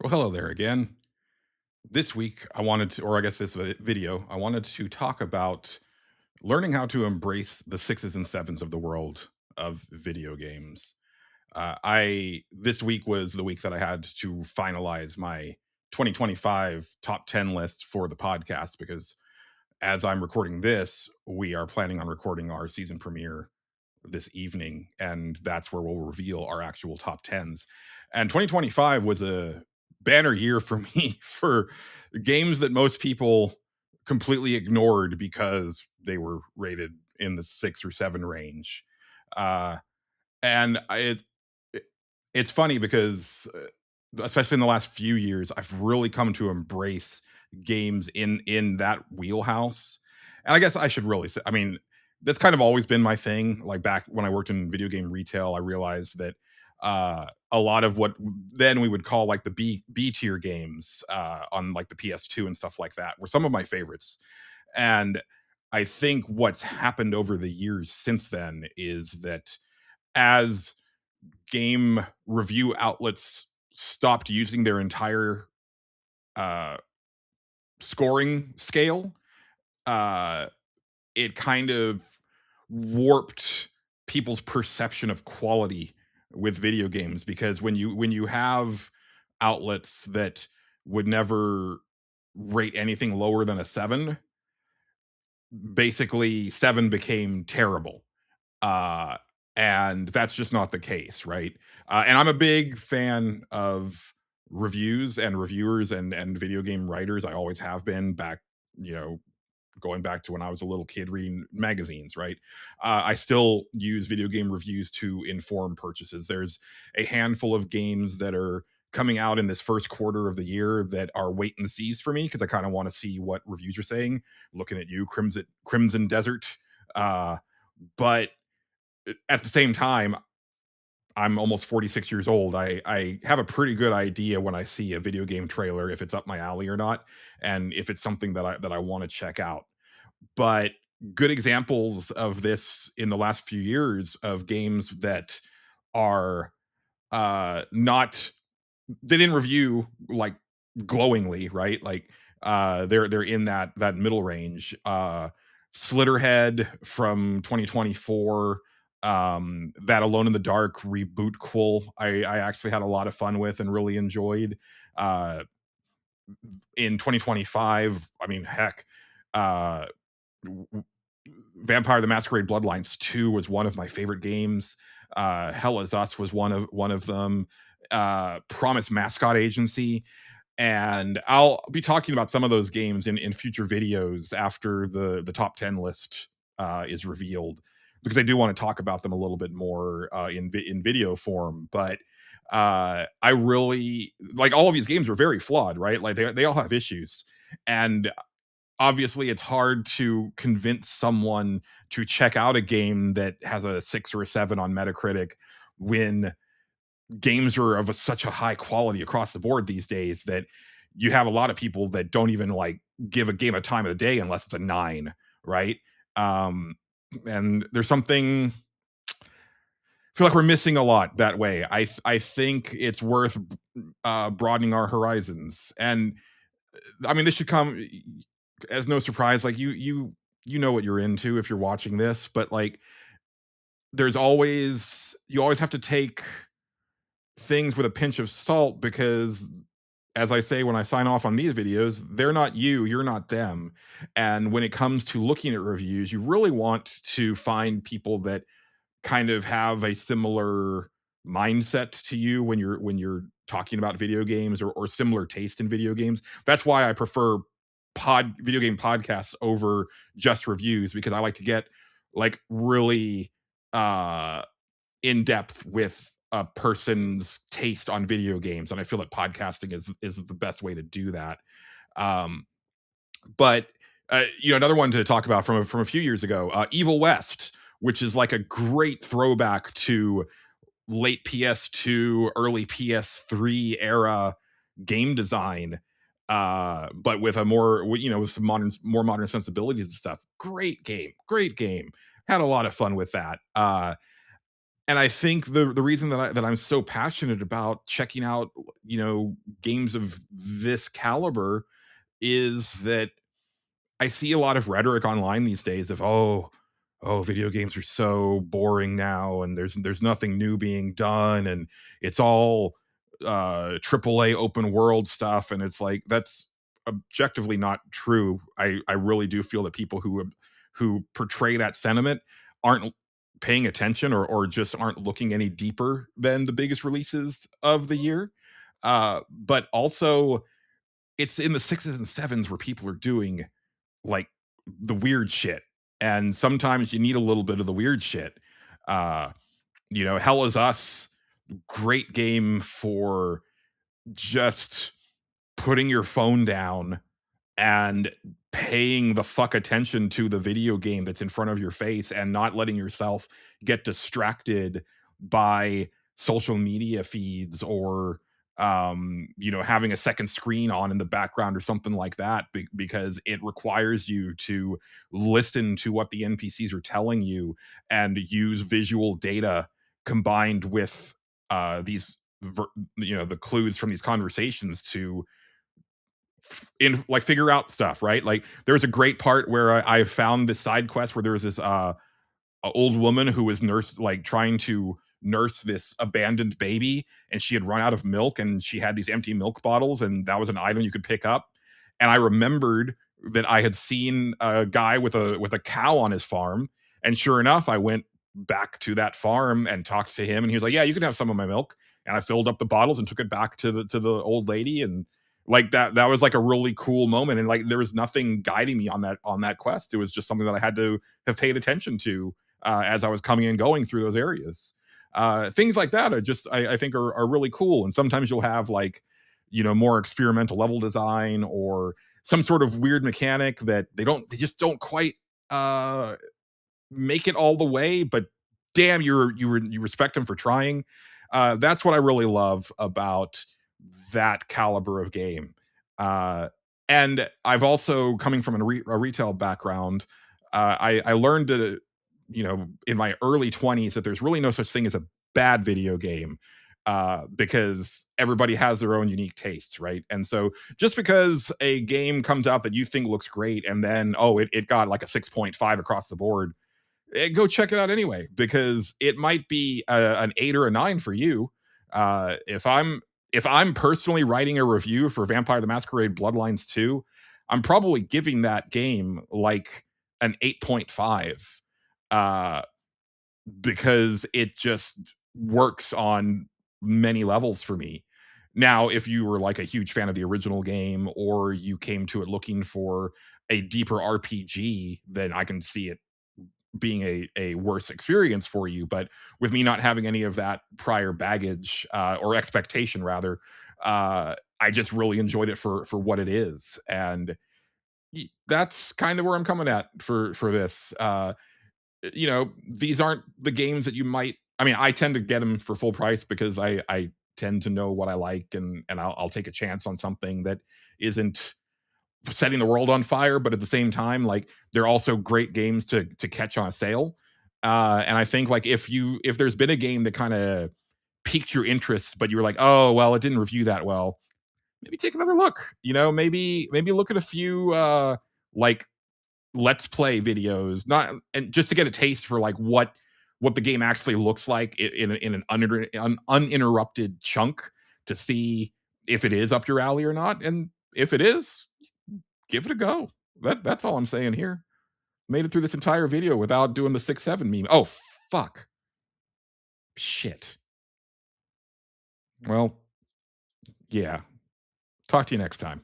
Well, hello there again. This week, I wanted to, or I guess this video, I wanted to talk about learning how to embrace the sixes and sevens of the world of video games. I This week was the week that I had to finalize my 2025 top 10 list for the podcast because as I'm recording this, we are planning on recording our season premiere this evening, and that's where we'll reveal our actual top tens. And 2025 was a banner year for me for games that most people completely ignored because they were rated in the 6 or 7 range. Uh, and it's funny because, especially in the last few years, I've really come to embrace games in that wheelhouse. And I guess I should really say, I mean, that's kind of always been my thing. Like back when I worked in video game retail, I realized that a lot of what then we would call like the B tier games on like the PS2 and stuff like that were some of my favorites. And I think what's happened over the years since then is that as game review outlets stopped using their entire uh, scoring scale, uh, it kind of warped people's perception of quality with video games because when you have outlets that would never rate anything lower than a 7, basically 7 became terrible. uh and that's just not the case, right? And I'm a big fan of reviews and reviewers and video game writers. I always have been, back, you know going back to when I was a little kid reading magazines, right? I still use video game reviews to inform purchases. There's a handful of games that are coming out in this first quarter of the year that are wait and sees for me because I kind of want to see what reviews are saying. Looking at you, Crimson Desert. But at the same time, I'm almost 46 years old. I have a pretty good idea when I see a video game trailer if it's up my alley or not, and if it's something that I want to check out. But good examples of this in the last few years of games that are not they didn't review like glowingly, right? Like they're in that middle range. Slitterhead from 2024, that Alone in the Dark reboot quill, I actually had a lot of fun with and really enjoyed. Uh in 2025, I mean, heck, uh Vampire the Masquerade Bloodlines 2 was one of my favorite games. Hell is Us was one of them. Promise Mascot Agency. And I'll be talking about some of those games in future videos after the top 10 list is revealed, because I do want to talk about them a little bit more in video form. But I really like, all of these games are very flawed, right? Like they all have issues. And obviously it's hard to convince someone to check out a game that has a 6 or a 7 on Metacritic when games are of such a high quality across the board these days that you have a lot of people that don't even like give a game a time of the day unless it's a 9, right? um and there's something, I feel like we're missing a lot that way. I think it's worth broadening our horizons. And I mean, this should come as no surprise. Like you know what you're into if you're watching this, but like you always have to take things with a pinch of salt because, as I say when I sign off on these videos, they're not you, you're not them. And when it comes to looking at reviews, you really want to find people that kind of have a similar mindset to you when you're talking about video games, or similar taste in video games. That's why I prefer pod video game podcasts over just reviews, because I like to get like really uh in depth with a person's taste on video games, and I feel that podcasting is the best way to do that. Um, but another one to talk about from a few years ago, Evil West, which is like a great throwback to late PS2, early PS3 era game design, but with a with some more modern sensibilities and stuff. Great game. Had a lot of fun with that. And I think the reason that I'm so passionate about checking out, games of this caliber is that I see a lot of rhetoric online these days of video games are so boring now, and there's nothing new being done, and it's all AAA open world stuff, and it's like that's objectively not true. I really do feel that people who portray that sentiment aren't paying attention, or just aren't looking any deeper than the biggest releases of the year. But also, it's in the sixes and sevens where people are doing like the weird shit. And sometimes you need a little bit of the weird shit. Uh, Hell is Us, great game for just putting your phone down and paying the fuck attention to the video game that's in front of your face and not letting yourself get distracted by social media feeds, or having a second screen on in the background or something like that, because it requires you to listen to what the NPCs are telling you and use visual data combined with these the clues from these conversations to in like figure out stuff, right? Like there's a great part where I found this side quest where there was this a old woman who was trying to nurse this abandoned baby, and she had run out of milk, and she had these empty milk bottles, and that was an item you could pick up. And I remembered that I had seen a guy with a cow on his farm, and sure enough, I went back to that farm and talked to him, and he was like, "Yeah, you can have some of my milk." And I filled up the bottles and took it back to the old lady, and like that was like a really cool moment. And like there was nothing guiding me on that quest. It was just something that I had to have paid attention to as I was coming and going through those areas. Things like that are just I think are really cool. And sometimes you'll have like more experimental level design, or some sort of weird mechanic that they just don't quite uh, make it all the way, but damn, you respect them for trying. That's what I really love about that caliber of game. Uh, and I've also, coming from a retail background, I learned to, in my early 20s, that there's really no such thing as a bad video game, because everybody has their own unique tastes, right? And so just because a game comes out that you think looks great, and then, it got like a 6.5 across the board, go check it out anyway, because it might be an 8 or a 9 for you. If I'm personally writing a review for Vampire the Masquerade Bloodlines 2, I'm probably giving that game like an 8.5, uh, because it just works on many levels for me. Now, if you were like a huge fan of the original game, or you came to it looking for a deeper RPG, then I can see it being a worse experience for you. But with me not having any of that prior baggage, or expectation rather, I just really enjoyed it for what it is. And that's kind of where I'm coming at for this. These aren't the games that you might. I mean, I tend to get them for full price because I tend to know what I like, and I'll take a chance on something that isn't setting the world on fire, but at the same time, like they're also great games to catch on a sale. And I think like if there's been a game that kind of piqued your interest, but you were like, oh well, it didn't review that well, maybe take another look. Maybe look at a few like let's play videos, not and just to get a taste for like what the game actually looks like in an uninterrupted chunk, to see if it is up your alley or not. And if it is, give it a go. That's all I'm saying here. Made it through this entire video without doing the 6-7 meme. Oh fuck. Shit. Well, yeah. Talk to you next time.